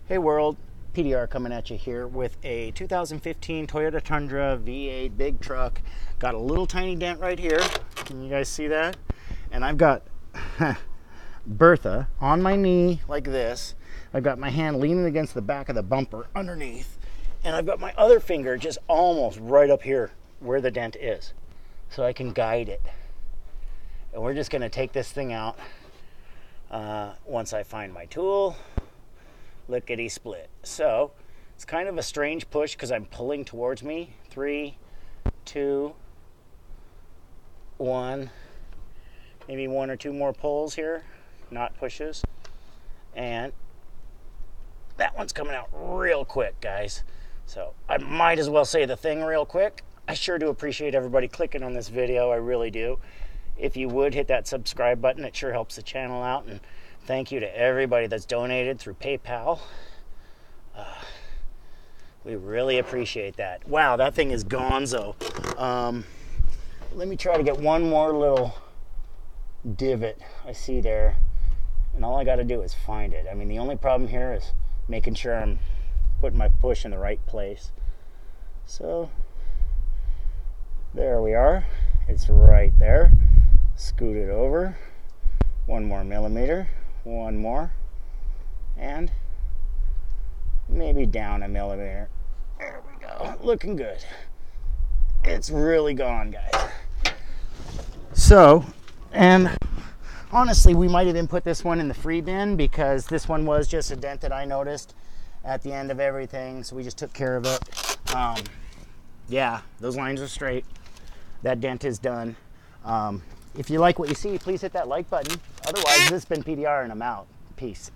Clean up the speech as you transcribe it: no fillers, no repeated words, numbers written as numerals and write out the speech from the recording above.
Hey world, PDR coming at you here with a 2015 Toyota Tundra V8 big truck. Got a little tiny dent right here. Can you guys see that? And I've got Bertha on my knee like this. I've got my hand leaning against the back of the bumper underneath. And I've got my other finger just almost right up here where the dent is. So I can guide it. And we're just gonna take this thing out once I find my tool. Lickety split. So it's kind of a strange push because I'm pulling towards me. 3, 2, 1. Maybe 1 or 2 more pulls here, not pushes. And that one's coming out real quick, guys. So I might as well say the thing real quick. I sure do appreciate everybody clicking on this video. I really do. If you would hit that subscribe button, it sure helps the channel out. And thank you to everybody that's donated through PayPal. We really appreciate that. Wow, that thing is gonzo. Let me try to get one more little divot I see there. And all I got to do is find it. I mean, the only problem here is making sure I'm putting my push in the right place. So, there we are. It's right there. Scoot it over. 1 more millimeter. 1 more, and maybe down a millimeter. There we go. Looking good. It's really gone, guys. So, and honestly, we might have put this one in the free bin because this one was just a dent that I noticed at the end of everything, so we just took care of it. Yeah, those lines are straight. That dent is done. If you like what you see, please hit that like button. Otherwise, this has been PDR and I'm out. Peace.